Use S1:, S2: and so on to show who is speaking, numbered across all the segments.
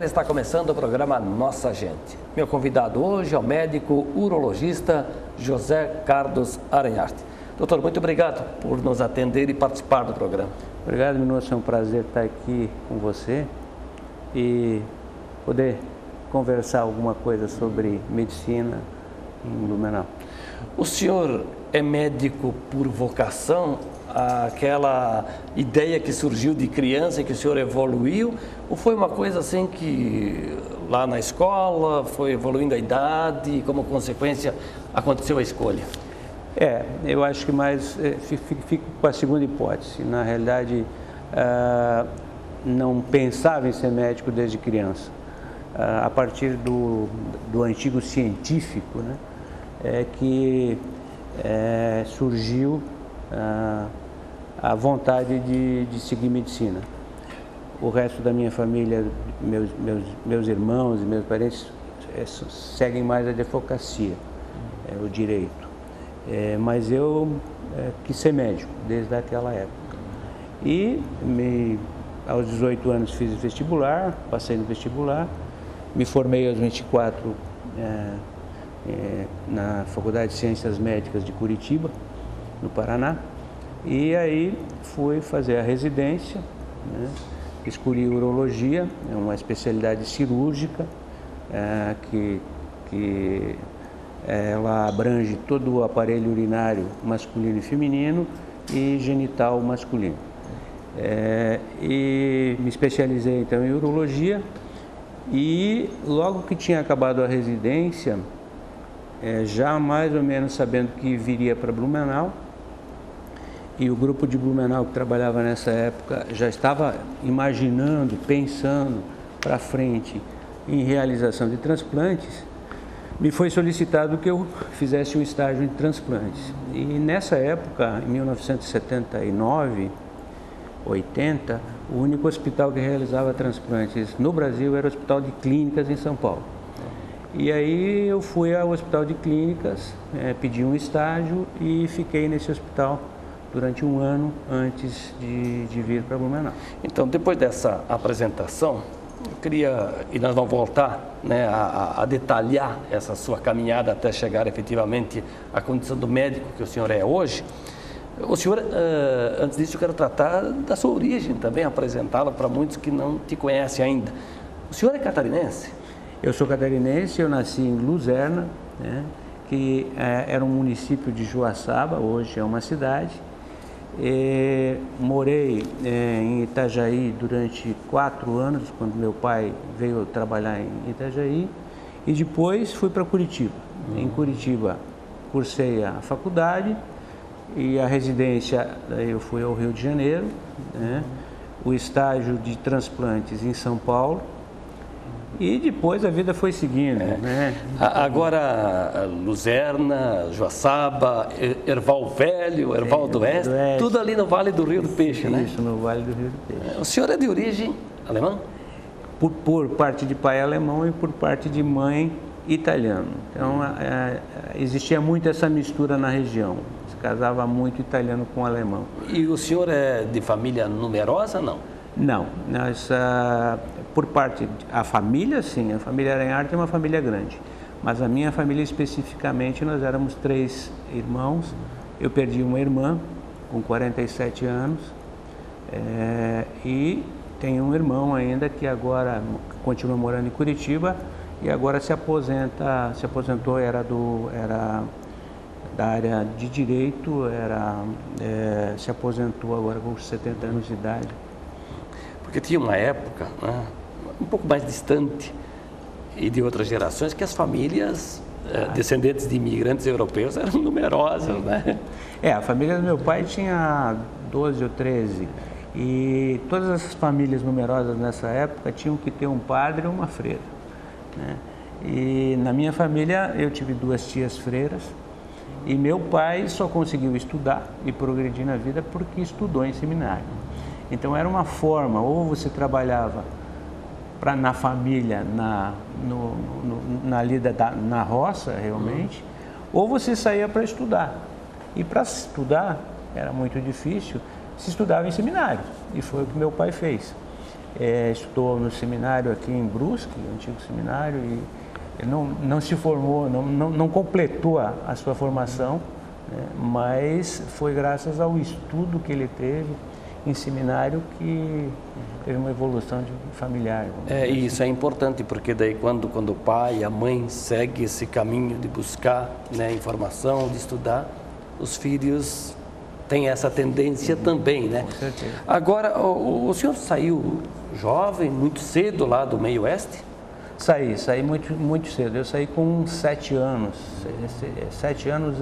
S1: Está começando o programa Nossa Gente. Meu convidado hoje é o médico urologista José Carlos Aranharte. Doutor, muito obrigado por nos atender e participar do programa.
S2: Obrigado, Minuto. É um prazer estar aqui com você e poder conversar alguma coisa sobre medicina em Blumenau.
S1: O senhor é médico por vocação? Aquela ideia que surgiu de criança e que o senhor evoluiu? Ou foi uma coisa assim que lá na escola foi evoluindo a idade e como consequência aconteceu a escolha?
S2: Eu acho que mais fico com a segunda hipótese. Na realidade, não pensava em ser médico desde criança. A partir do antigo científico, né, que surgiu a vontade de seguir medicina. O resto da minha família, meus irmãos e meus parentes seguem mais a advocacia, o direito. Mas eu quis ser médico desde aquela época. E aos 18 anos fiz o vestibular, passei no vestibular, me formei aos 24 na Faculdade de Ciências Médicas de Curitiba, no Paraná. E aí fui fazer a residência, né? Escolhi urologia, é uma especialidade cirúrgica que ela abrange todo o aparelho urinário masculino e feminino e genital masculino. E me especializei então em urologia e logo que tinha acabado a residência, já mais ou menos sabendo que viria para Blumenau, e o grupo de Blumenau que trabalhava nessa época já estava imaginando, pensando para frente em realização de transplantes, me foi solicitado que eu fizesse um estágio em transplantes. E nessa época, em 1979, 80, o único hospital que realizava transplantes no Brasil era o Hospital de Clínicas em São Paulo. E aí eu fui ao Hospital de Clínicas, pedi um estágio e fiquei nesse hospital durante um ano antes de vir para Blumenau.
S1: Então, depois dessa apresentação, eu queria, e nós vamos voltar, né, a detalhar essa sua caminhada até chegar efetivamente à condição do médico que o senhor é hoje. O senhor, antes disso, eu quero tratar da sua origem também, apresentá-la para muitos que não te conhecem ainda. O senhor é catarinense?
S2: Eu sou catarinense, eu nasci em Luzerna, né, que era um município de Joaçaba, hoje é uma cidade. Morei em Itajaí durante 4 anos, quando meu pai veio trabalhar em Itajaí, e depois fui para Curitiba. Em Curitiba cursei a faculdade e a residência, eu fui ao Rio de Janeiro, né? O estágio de transplantes em São Paulo. E depois a vida foi seguindo, né?
S1: Agora, Luzerna, Joaçaba, Erval Velho, Erval do Oeste, tudo ali no Vale do Rio do Peixe, né?
S2: Isso, no Vale do Rio do Peixe.
S1: O senhor é de origem alemã?
S2: Por parte de pai alemão e por parte de mãe italiano. Então, existia muito essa mistura na região. Se casava muito italiano com alemão.
S1: E o senhor é de família numerosa, não?
S2: Não, por parte, a família sim, a família Aranharte é uma família grande, mas a minha família especificamente, nós éramos 3 irmãos, eu perdi uma irmã com 47 anos e tenho um irmão ainda que agora continua morando em Curitiba e agora se aposentou, era da área de direito, se aposentou agora com 70 anos de idade.
S1: Porque tinha uma época, né, um pouco mais distante e de outras gerações, que as famílias descendentes de imigrantes europeus eram numerosas, né?
S2: A família do meu pai tinha 12 ou 13 e todas essas famílias numerosas nessa época tinham que ter um padre ou uma freira, né? E na minha família eu tive 2 tias freiras e meu pai só conseguiu estudar e progredir na vida porque estudou em seminário. Então era uma forma, ou você trabalhava na família, na roça realmente, ou você saía para estudar. E para estudar era muito difícil, se estudava em seminário, e foi o que meu pai fez. estudou no seminário aqui em Brusque, antigo seminário, e ele não se formou, não completou a sua formação, né? Mas foi graças ao estudo que ele teve em seminário que teve uma evolução familiar.
S1: Isso é importante, porque daí quando o pai e a mãe seguem esse caminho de buscar, né, informação, de estudar, os filhos têm essa tendência também, né?
S2: Com certeza.
S1: Agora, o senhor saiu jovem, muito cedo lá do meio oeste?
S2: Saí muito cedo. Eu saí com 7 anos. 7 anos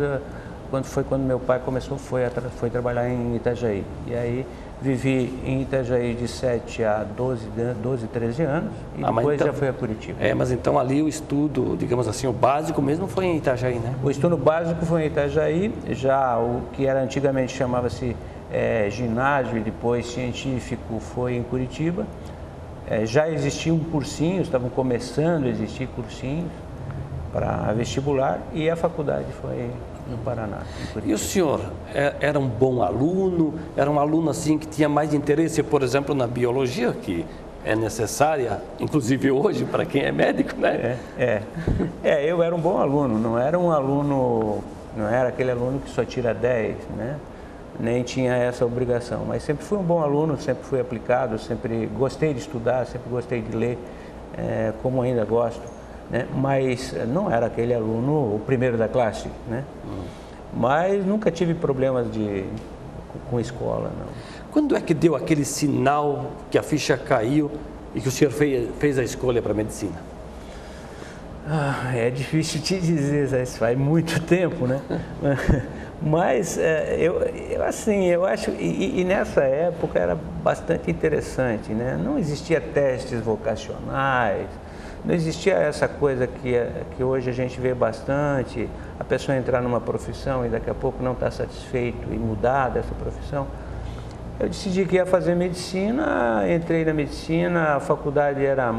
S2: quando meu pai foi trabalhar em Itajaí. E aí vivi em Itajaí de 7 a 12, 13 anos e depois então, já fui a Curitiba.
S1: Mas então ali o estudo, digamos assim, o básico mesmo foi em Itajaí, né?
S2: O estudo básico foi em Itajaí, já o que era antigamente chamava-se ginásio e depois científico foi em Curitiba. Já existiam cursinhos, estavam começando a existir cursinhos para vestibular e a faculdade foi no Paraná, em Curitiba.
S1: E o senhor era um bom aluno? Era um aluno assim que tinha mais interesse, por exemplo, na biologia, que é necessária, inclusive hoje, para quem é médico, né?
S2: Eu era um bom aluno, não era aquele aluno que só tira 10, né? Nem tinha essa obrigação, mas sempre fui um bom aluno, sempre fui aplicado, sempre gostei de estudar, sempre gostei de ler, como ainda gosto, né? Mas não era aquele aluno o primeiro da classe, né? Mas nunca tive problemas com escola, não.
S1: Quando é que deu aquele sinal que a ficha caiu e que o senhor fez a escolha para a medicina?
S2: É difícil te dizer, isso faz muito tempo, né? Mas eu acho, e nessa época era bastante interessante, né? Não existia testes vocacionais, não existia essa coisa que hoje a gente vê bastante, a pessoa entrar numa profissão e daqui a pouco não está satisfeito e mudar dessa profissão. Eu decidi que ia fazer medicina, entrei na medicina, a faculdade era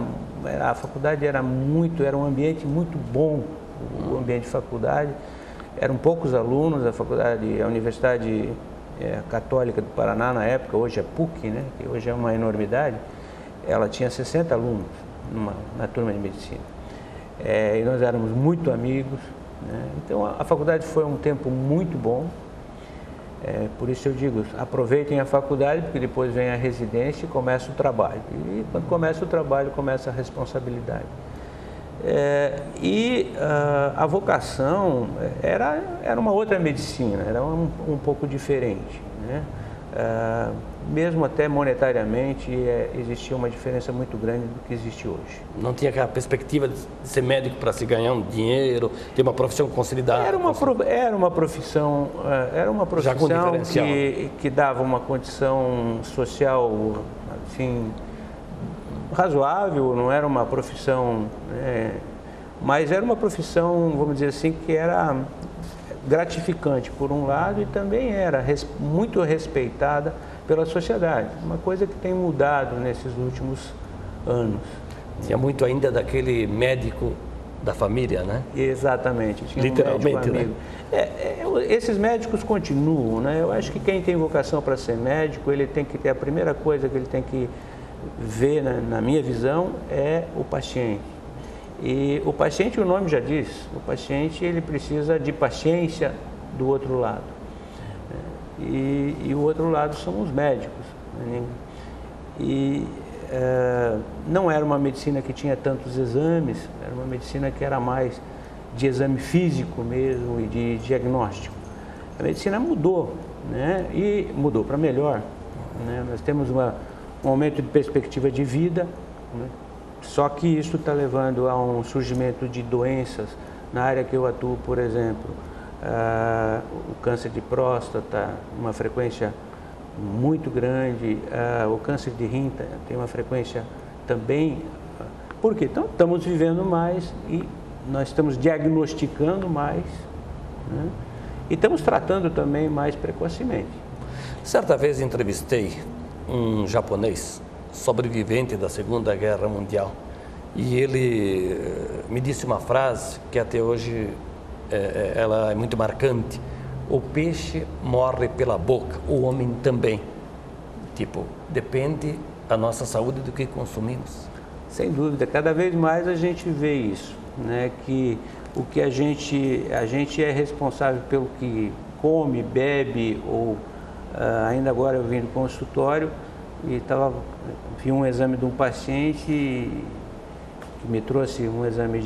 S2: um ambiente muito bom, o ambiente de faculdade. Eram poucos alunos, a Universidade Católica do Paraná na época, hoje é PUC, né, que hoje é uma enormidade, ela tinha 60 alunos na turma de medicina. E nós éramos muito amigos, né? Então a faculdade foi um tempo muito bom. Por isso eu digo, aproveitem a faculdade, porque depois vem a residência e começa o trabalho. E quando começa o trabalho, começa a responsabilidade. A vocação era uma outra medicina, era um pouco diferente, né? Mesmo até monetariamente existia uma diferença muito grande do que existe hoje.
S1: Não tinha aquela perspectiva de ser médico para se ganhar um dinheiro, ter uma profissão consolidada?
S2: Era uma profissão que dava uma condição social, assim, razoável, não era uma profissão, mas era uma profissão, vamos dizer assim, que era gratificante por um lado e também era muito respeitada pela sociedade, uma coisa que tem mudado nesses últimos anos.
S1: Tinha muito ainda daquele médico da família, né?
S2: Exatamente. Tinha
S1: literalmente,
S2: né? Esses médicos continuam, né? Eu acho que quem tem vocação para ser médico, ele tem que ter, a primeira coisa que ele tem que ver, na minha visão, é o paciente. E o paciente, o nome já diz, o paciente ele precisa de paciência do outro lado. E o outro lado são os médicos. Não era uma medicina que tinha tantos exames, era uma medicina que era mais de exame físico mesmo e de diagnóstico. A medicina mudou, né? E mudou para melhor, né? Nós temos um aumento de perspectiva de vida, né? Só que isso está levando a um surgimento de doenças na área que eu atuo, por exemplo, o câncer de próstata, uma frequência muito grande, o câncer de rim tem uma frequência também. Por quê? Então, estamos vivendo mais e nós estamos diagnosticando mais, né? E estamos tratando também mais precocemente.
S1: Certa vez entrevistei um japonês, sobrevivente da Segunda Guerra Mundial, e ele me disse uma frase que até hoje ela é muito marcante: o peixe morre pela boca, o homem também. Tipo, depende a nossa saúde do que consumimos.
S2: Sem dúvida, cada vez mais a gente vê isso, né? Que o que a gente é responsável pelo que come, bebe ou ainda agora eu vim do consultório e vi um exame de um paciente que me trouxe um exame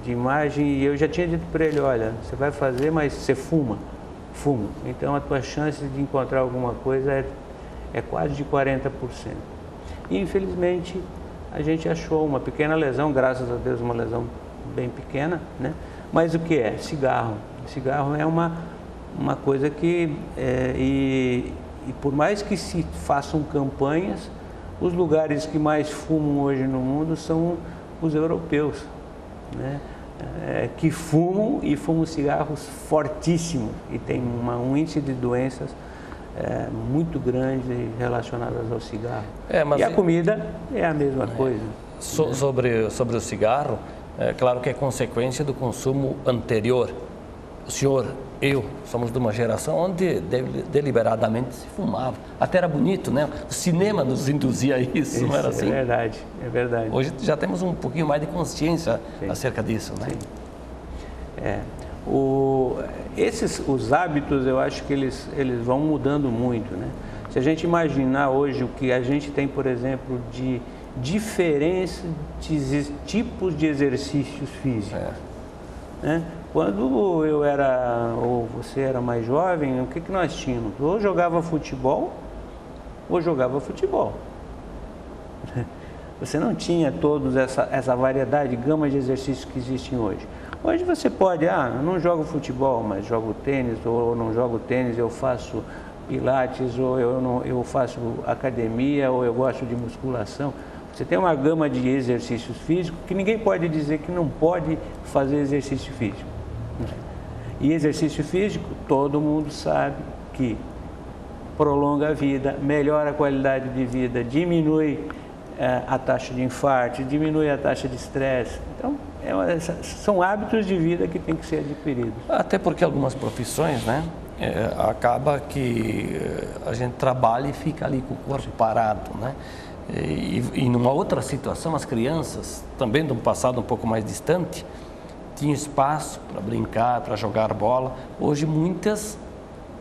S2: de imagem e eu já tinha dito para ele, olha, você vai fazer, mas você fuma. Fumo. Então a tua chance de encontrar alguma coisa é quase de 40%. E infelizmente a gente achou uma pequena lesão, graças a Deus uma lesão bem pequena, né? Mas o que é? Cigarro. Cigarro é uma coisa que, e por mais que se façam campanhas, os lugares que mais fumam hoje no mundo são os europeus, né? Que fumam e fumam cigarros fortíssimos e tem um índice de doenças muito grande relacionadas ao cigarro. E a comida é a mesma coisa.
S1: Sobre o cigarro, é claro que é consequência do consumo anterior. O senhor, eu, somos de uma geração onde deliberadamente se fumava. Até era bonito, né? O cinema nos induzia a isso, não era assim?
S2: É verdade, é verdade.
S1: Hoje já temos um pouquinho mais de consciência acerca disso, né?
S2: Os hábitos, eu acho que eles vão mudando muito, né? Se a gente imaginar hoje o que a gente tem, por exemplo, de diferentes tipos de exercícios físicos, né? Quando eu era, ou você era mais jovem, o que nós tínhamos? Ou jogava futebol, ou jogava futebol. Você não tinha toda essa variedade, gama de exercícios que existem hoje. Hoje você pode, eu não jogo futebol, mas jogo tênis, ou não jogo tênis, eu faço pilates, ou eu faço academia, ou eu gosto de musculação. Você tem uma gama de exercícios físicos que ninguém pode dizer que não pode fazer exercício físico. E exercício físico, todo mundo sabe que prolonga a vida, melhora a qualidade de vida, diminui a taxa de infarto, diminui a taxa de estresse. Então, são hábitos de vida que têm que ser adquiridos.
S1: Até porque algumas profissões, né? Acaba que a gente trabalha e fica ali com o corpo parado, né? E numa outra situação, as crianças, também de um passado um pouco mais distante, tinham espaço para brincar, para jogar bola. Hoje muitas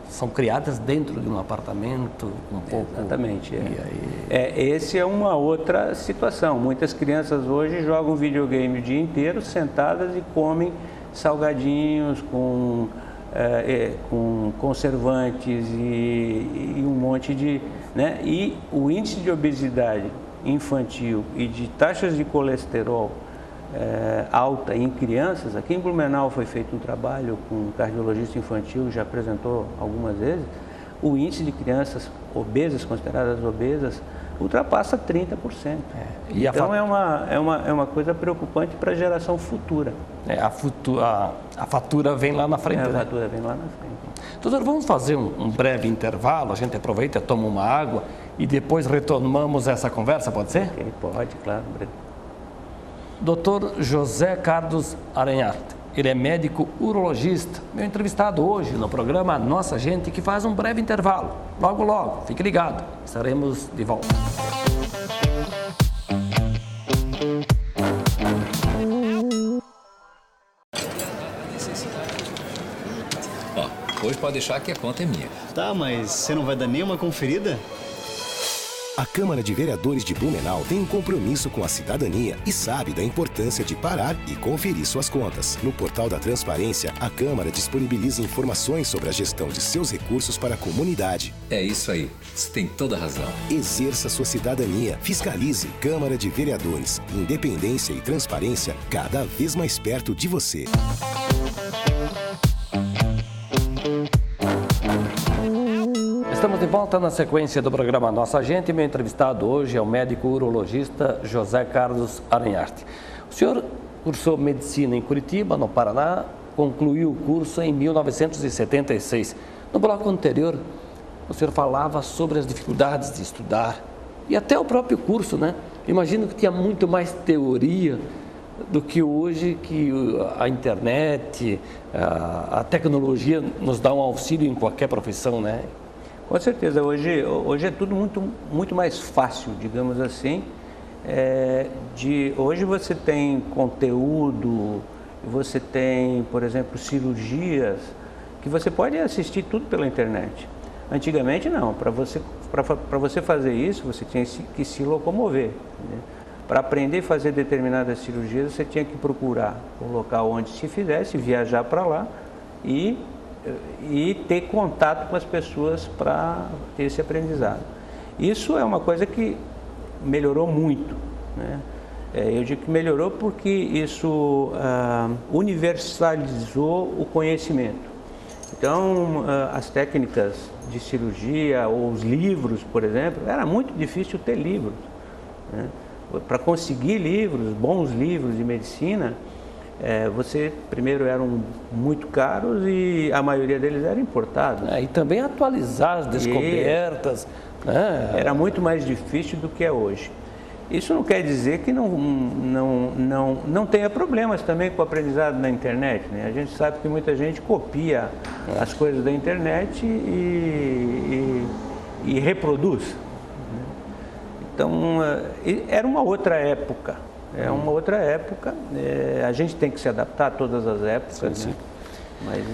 S1: são criadas dentro de um apartamento um pouco...
S2: Exatamente. Essa é uma outra situação. Muitas crianças hoje jogam videogame o dia inteiro, sentadas e comem salgadinhos com conservantes e um monte de... né? E o índice de obesidade infantil e de taxas de colesterol alta em crianças, aqui em Blumenau foi feito um trabalho com um cardiologista infantil, já apresentou algumas vezes, o índice de crianças obesas, consideradas obesas, ultrapassa 30%. Então é uma coisa preocupante para a geração futura.
S1: A fatura vem lá na frente.
S2: A fatura vem lá na frente.
S1: Doutor, vamos fazer um breve intervalo, a gente aproveita, toma uma água e depois retomamos essa conversa, pode ser?
S2: Pode, claro.
S1: Dr. José Carlos Aranharte, ele é médico urologista, meu entrevistado hoje no programa Nossa Gente, que faz um breve intervalo. Logo, logo, fique ligado, estaremos de volta.
S3: Hoje pode deixar que a conta é minha.
S4: Tá, mas você não vai dar nenhuma conferida?
S5: A Câmara de Vereadores de Blumenau tem um compromisso com a cidadania e sabe da importância de parar e conferir suas contas. No portal da Transparência, a Câmara disponibiliza informações sobre a gestão de seus recursos para a comunidade.
S3: É isso aí, você tem toda a razão.
S5: Exerça sua cidadania, fiscalize. Câmara de Vereadores, independência e transparência cada vez mais perto de você.
S1: Estamos de volta na sequência do programa Nossa Gente. Meu entrevistado hoje é o médico urologista José Carlos Aranharte. O senhor cursou medicina em Curitiba, no Paraná, concluiu o curso em 1976. No bloco anterior, o senhor falava sobre as dificuldades de estudar e até o próprio curso, né? Imagino que tinha muito mais teoria do que hoje, que a internet, a tecnologia nos dá um auxílio em qualquer profissão, né?
S2: Com certeza, hoje é tudo muito mais fácil, digamos assim. Hoje você tem conteúdo, você tem, por exemplo, cirurgias, que você pode assistir tudo pela internet. Antigamente não, para você fazer isso, você tinha que se locomover, né? Para aprender a fazer determinadas cirurgias, você tinha que procurar o local onde se fizesse, viajar para lá e ter contato com as pessoas para ter esse aprendizado. Isso é uma coisa que melhorou muito, né? Eu digo que melhorou porque isso universalizou o conhecimento. Então, as técnicas de cirurgia ou os livros, por exemplo, era muito difícil ter livros, né? Para conseguir livros, bons livros de medicina, primeiro eram muito caros e a maioria deles eram importados.
S1: E também atualizar as descobertas.
S2: Era muito mais difícil do que é hoje. Isso não quer dizer que não tenha problemas também com o aprendizado na internet, né? A gente sabe que muita gente copia as coisas da internet e reproduz. Então, era uma outra época. A gente tem que se adaptar a todas as épocas, sim, né? Mas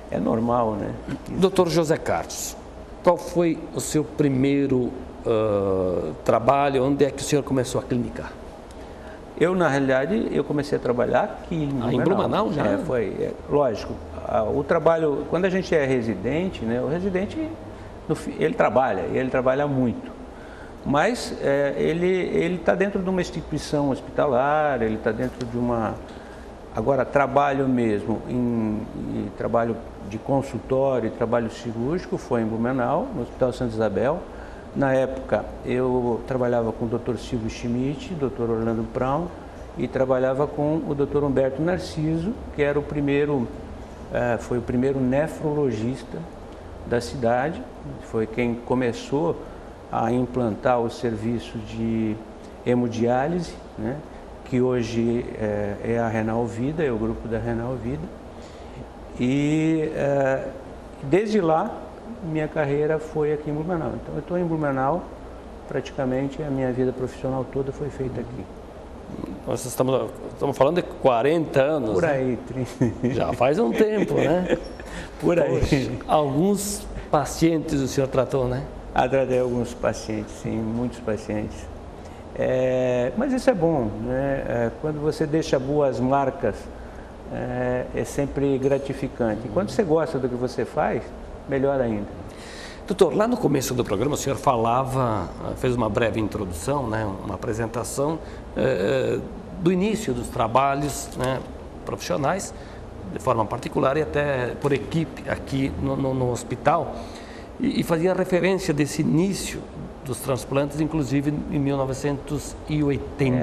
S2: é normal, né?
S1: Dr. José Carlos, qual foi o seu primeiro trabalho? Onde é que o senhor começou a clinicar?
S2: Eu, na realidade, eu comecei a trabalhar aqui em Blumenau.
S1: Em Blumenau já?
S2: Lógico. O trabalho, quando a gente é residente, né? O residente, ele trabalha muito. Mas ele está dentro de uma instituição hospitalar, ele está dentro de uma... Agora, trabalho mesmo, trabalho de consultório e trabalho cirúrgico foi em Blumenau, no Hospital Santa Isabel. Na época, eu trabalhava com o Dr. Silvio Schmidt, Dr. Orlando Praun, e trabalhava com o Dr. Humberto Narciso, que era foi o primeiro nefrologista da cidade, foi quem começou a implantar o serviço de hemodiálise, né, que hoje é a Renal Vida, é o grupo da Renal Vida. E desde lá, minha carreira foi aqui em Blumenau. Então, eu estou em Blumenau, praticamente a minha vida profissional toda foi feita aqui.
S1: Nós estamos falando de 40 anos.
S2: Por aí,
S1: né? Já faz um tempo, né?
S2: Por aí.
S1: Poxa, alguns pacientes o senhor tratou, né?
S2: Tratei alguns pacientes, sim, muitos pacientes. Mas isso é bom, né? Quando você deixa boas marcas, é sempre gratificante. E quando você gosta do que você faz, melhor ainda.
S1: Doutor, lá no começo do programa o senhor fez uma breve introdução, né, uma apresentação do início dos trabalhos, né, profissionais, de forma particular e até por equipe aqui no hospital, e fazia referência desse início dos transplantes, inclusive em 1980.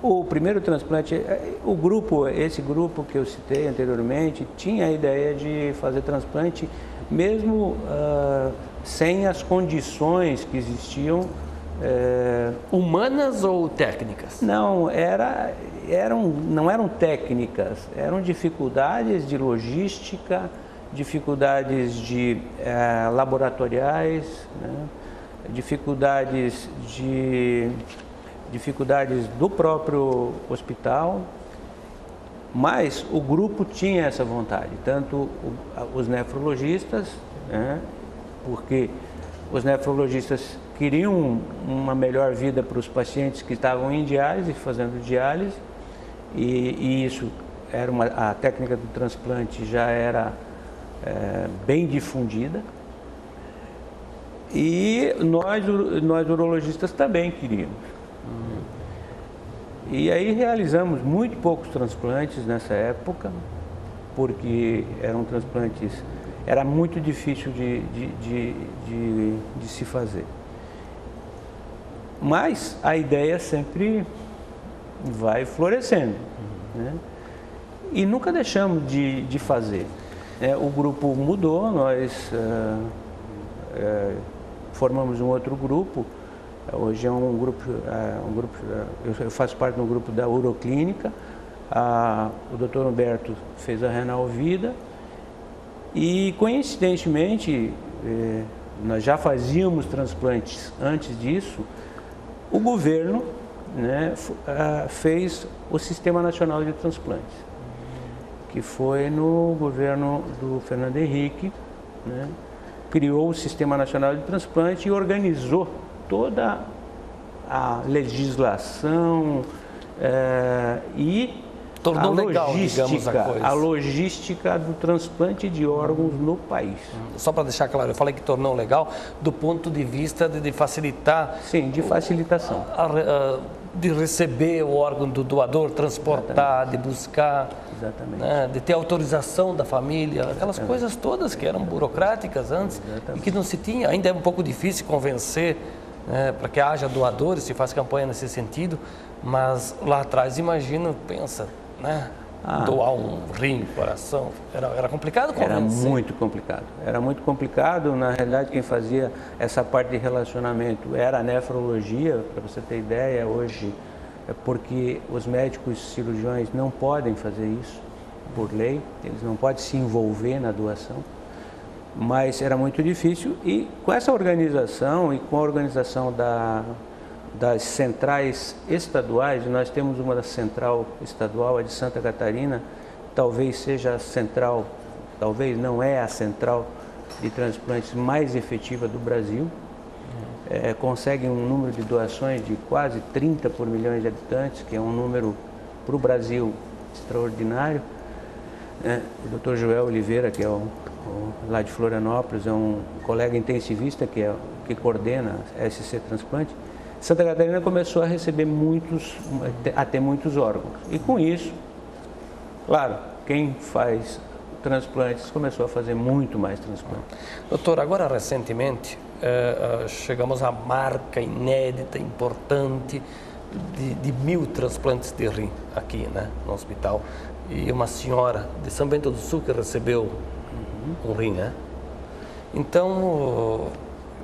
S2: O primeiro transplante, esse grupo que eu citei anteriormente, tinha a ideia de fazer transplante mesmo sem as condições que existiam.
S1: Humanas ou técnicas?
S2: Não, não eram técnicas, eram dificuldades de logística, dificuldades laboratoriais, né? dificuldades do próprio hospital, mas o grupo tinha essa vontade, tanto os nefrologistas, né, porque os nefrologistas queriam uma melhor vida para os pacientes que estavam em diálise, fazendo diálise, e isso era a técnica do transplante já era bem difundida, e nós urologistas também queríamos. E aí realizamos muito poucos transplantes nessa época, porque era muito difícil de se fazer. Mas a ideia sempre vai florescendo, né? E nunca deixamos de fazer. O grupo mudou, nós formamos um outro grupo. Hoje é um grupo, eu faço parte do grupo da Uroclínica, o Dr. Humberto fez a Renal Vida E, coincidentemente, nós já fazíamos transplantes antes disso, o governo, né, fez o Sistema Nacional de Transplantes, que foi no governo do Fernando Henrique, né, criou o Sistema Nacional de Transplante e organizou toda a legislação e
S1: tornou legal, digamos,
S2: a logística do transplante de órgãos no país.
S1: Só para deixar claro, eu falei que tornou legal do ponto de vista de facilitar...
S2: Sim, de facilitação.
S1: De receber o órgão do doador, transportar, exatamente, de buscar, exatamente, né, de ter autorização da família, aquelas, exatamente, coisas todas que eram burocráticas antes, exatamente, e que não se tinha. Ainda é um pouco difícil convencer, né, para que haja doadores, se faz campanha nesse sentido, mas lá atrás, imagino, pensa, né, doar um rim, coração, era complicado convencer?
S2: Era muito complicado. Era muito complicado. Na realidade, quem fazia essa parte de relacionamento era a nefrologia, para você ter ideia, hoje, porque os médicos cirurgiões não podem fazer isso por lei, eles não podem se envolver na doação, mas era muito difícil. E com essa organização e com a organização das centrais estaduais, nós temos uma central estadual, a de Santa Catarina, talvez seja a central, talvez não é a central de transplantes mais efetiva do Brasil, consegue um número de doações de quase 30 por milhões de habitantes, que é um número para o Brasil extraordinário. O Dr. Joel Oliveira, que é lá de Florianópolis, é um colega intensivista que coordena a SC Transplante. Santa Catarina começou a receber a ter muitos órgãos. E com isso, claro, quem faz transplantes começou a fazer muito mais transplantes.
S1: Doutor, agora recentemente chegamos à marca inédita, importante, de 1000 transplantes de rim aqui, né, no hospital. E uma senhora de São Bento do Sul que recebeu um rim, né? Então,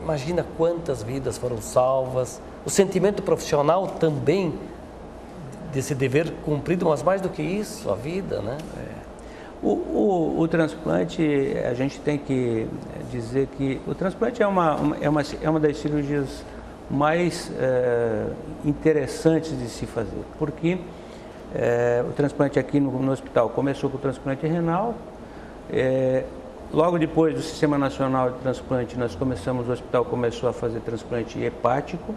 S1: imagina quantas vidas foram salvas. O sentimento profissional também desse dever cumprido, mas mais do que isso, a vida, né?
S2: O transplante, a gente tem que dizer que o transplante é uma das cirurgias mais interessantes de se fazer, porque o transplante aqui no hospital começou com o transplante renal, logo depois do Sistema Nacional de Transplante, o hospital começou a fazer transplante hepático,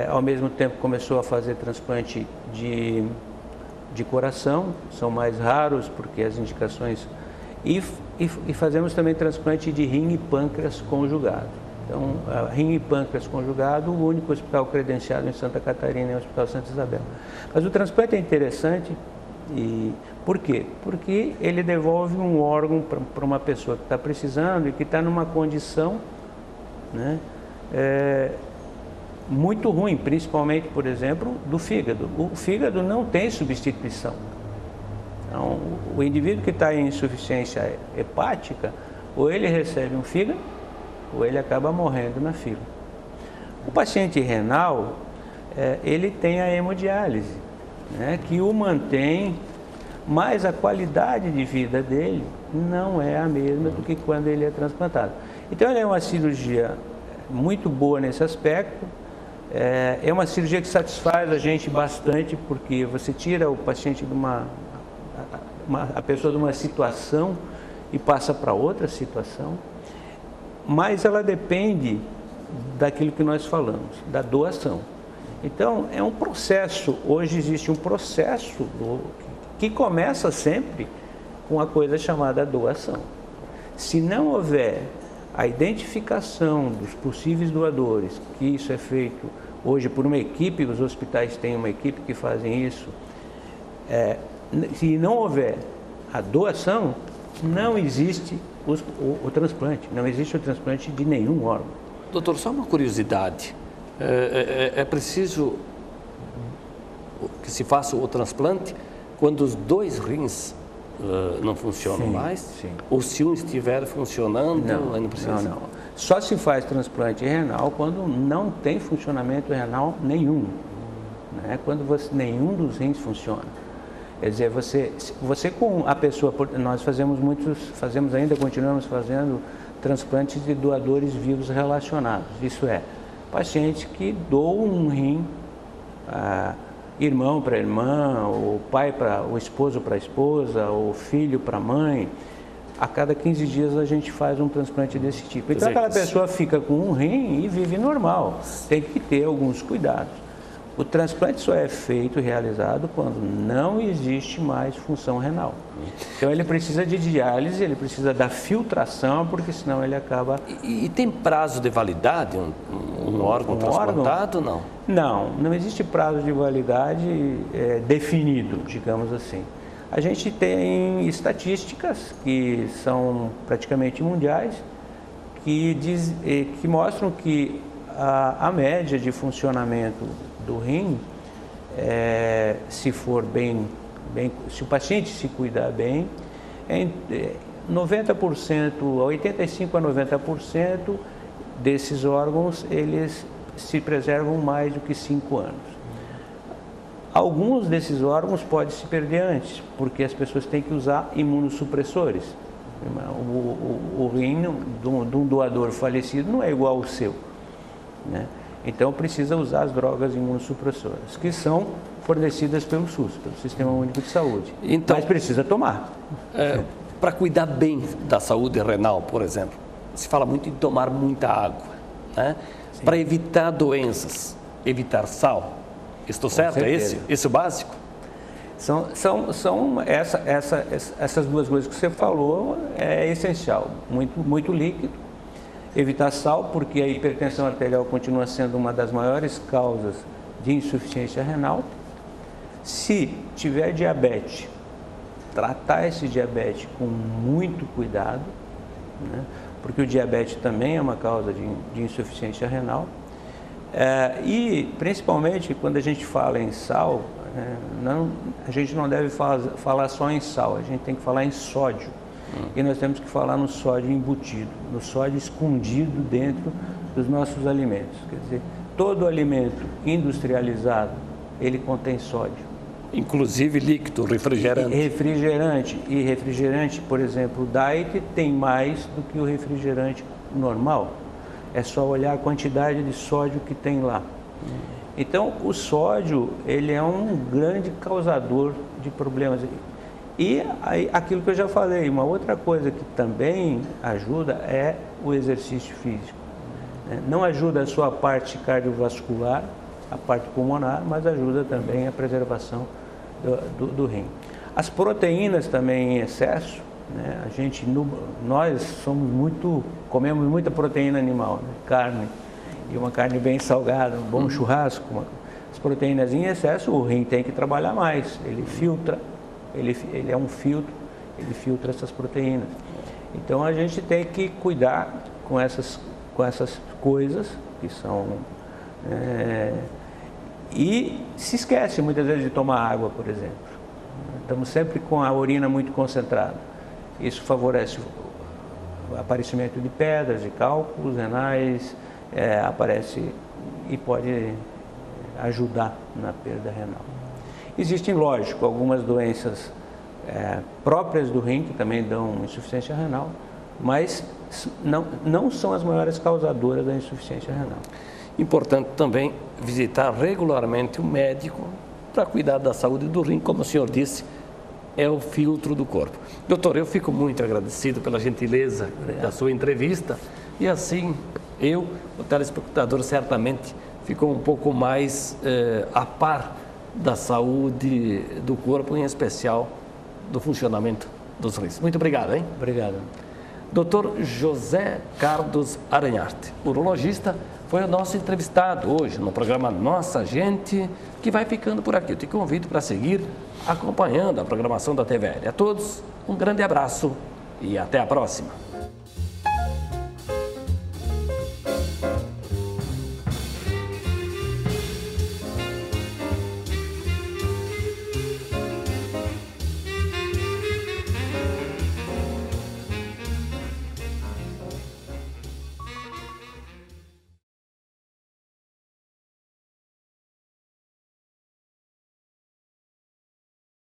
S2: ao mesmo tempo começou a fazer transplante de coração, são mais raros porque as indicações, e fazemos também transplante de rim e pâncreas conjugado. Então, rim e pâncreas conjugado, o único hospital credenciado em Santa Catarina é o Hospital Santa Isabel. Mas o transplante é interessante, e por quê? Porque ele devolve um órgão para uma pessoa que está precisando e que está numa condição, né, muito ruim, principalmente, por exemplo, do fígado. O fígado não tem substituição. Então, o indivíduo que está em insuficiência hepática, ou ele recebe um fígado, ou ele acaba morrendo na fila. O paciente renal, ele tem a hemodiálise, né, que o mantém, mas a qualidade de vida dele não é a mesma do que quando ele é transplantado. Então, ele é uma cirurgia muito boa nesse aspecto. É uma cirurgia que satisfaz a gente bastante, porque você tira o paciente de a pessoa de uma situação e passa para outra situação, mas ela depende daquilo que nós falamos, da doação. Então, é um processo, hoje existe um processo que começa sempre com a coisa chamada doação. Se não houver a identificação dos possíveis doadores, que isso é feito hoje por uma equipe, os hospitais têm uma equipe que fazem isso, se não houver a doação, não existe o transplante, não existe o transplante de nenhum órgão.
S1: Doutor, só uma curiosidade, é preciso que se faça o transplante quando os 2 rins não funcionam mais?
S2: Sim.
S1: Ou se um estiver funcionando, não precisa?
S2: Não. Só se faz transplante renal quando não tem funcionamento renal nenhum, né? Quando nenhum dos rins funciona. Quer dizer, você com a pessoa, nós fazemos ainda, continuamos fazendo transplantes de doadores vivos relacionados. Isso é, pacientes que doam um rim, irmão para irmã, o pai para o esposo para a esposa, o filho para a mãe. A cada 15 dias a gente faz um transplante desse tipo. Então aquela pessoa fica com um rim e vive normal. Tem que ter alguns cuidados. O transplante só é feito, realizado, quando não existe mais função renal. Então ele precisa de diálise, ele precisa da filtração, porque senão ele acaba...
S1: E tem prazo de validade um órgão transplantado, não?
S2: Não existe prazo de validade definido, digamos assim. A gente tem estatísticas que são praticamente mundiais, que mostram que a média de funcionamento do rim, se for se o paciente se cuidar bem, 90%, 85% a 90% desses órgãos, eles se preservam mais do que 5 anos. Alguns desses órgãos podem se perder antes, porque as pessoas têm que usar imunossupressores. O rim de um doador falecido não é igual ao seu, né? Então precisa usar as drogas imunossupressoras, que são fornecidas pelo SUS, pelo Sistema Único de Saúde. Então, mas precisa tomar.
S1: Para cuidar bem da saúde renal, por exemplo, se fala muito em tomar muita água, né? Para evitar doenças, evitar sal. Estou certo? É esse o básico?
S2: São essas duas coisas que você falou, é essencial. Muito líquido. Evitar sal, porque a hipertensão arterial continua sendo uma das maiores causas de insuficiência renal. Se tiver diabetes, tratar esse diabetes com muito cuidado, né? Porque o diabetes também é uma causa de insuficiência renal. E principalmente quando a gente fala em sal, a gente não deve falar só em sal, a gente tem que falar em sódio. E nós temos que falar no sódio embutido, no sódio escondido dentro dos nossos alimentos. Quer dizer, todo alimento industrializado, ele contém sódio.
S1: Inclusive líquido, refrigerante.
S2: E refrigerante, por exemplo, o diet tem mais do que o refrigerante normal. É só olhar a quantidade de sódio que tem lá. Então, o sódio, ele é um grande causador de problemas. E aí, aquilo que eu já falei, uma outra coisa que também ajuda é o exercício físico. Não ajuda a sua parte cardiovascular, a parte pulmonar, mas ajuda também a preservação do rim. As proteínas também em excesso, né? Nós comemos muita proteína animal, né? Carne, e uma carne bem salgada, um bom churrasco. As proteínas em excesso, o rim tem que trabalhar mais, ele filtra. Ele é um filtro, ele filtra essas proteínas. Então a gente tem que cuidar com essas coisas que são... e se esquece muitas vezes de tomar água, por exemplo. Estamos sempre com a urina muito concentrada. Isso favorece o aparecimento de pedras, de cálculos renais, aparece e pode ajudar na perda renal. Existem, lógico, algumas doenças próprias do rim, que também dão insuficiência renal, mas não são as maiores causadoras da insuficiência renal.
S1: Importante também visitar regularmente o médico para cuidar da saúde do rim, como o senhor disse, é o filtro do corpo. Doutor, eu fico muito agradecido pela gentileza da sua entrevista e assim o telespectador certamente ficou um pouco mais a par da saúde do corpo, em especial do funcionamento dos rins. Muito obrigado, hein?
S2: Obrigado.
S1: Dr. José Carlos Aranharte, urologista, foi o nosso entrevistado hoje no programa Nossa Gente, que vai ficando por aqui. Eu te convido para seguir acompanhando a programação da TVL. A todos, um grande abraço e até a próxima.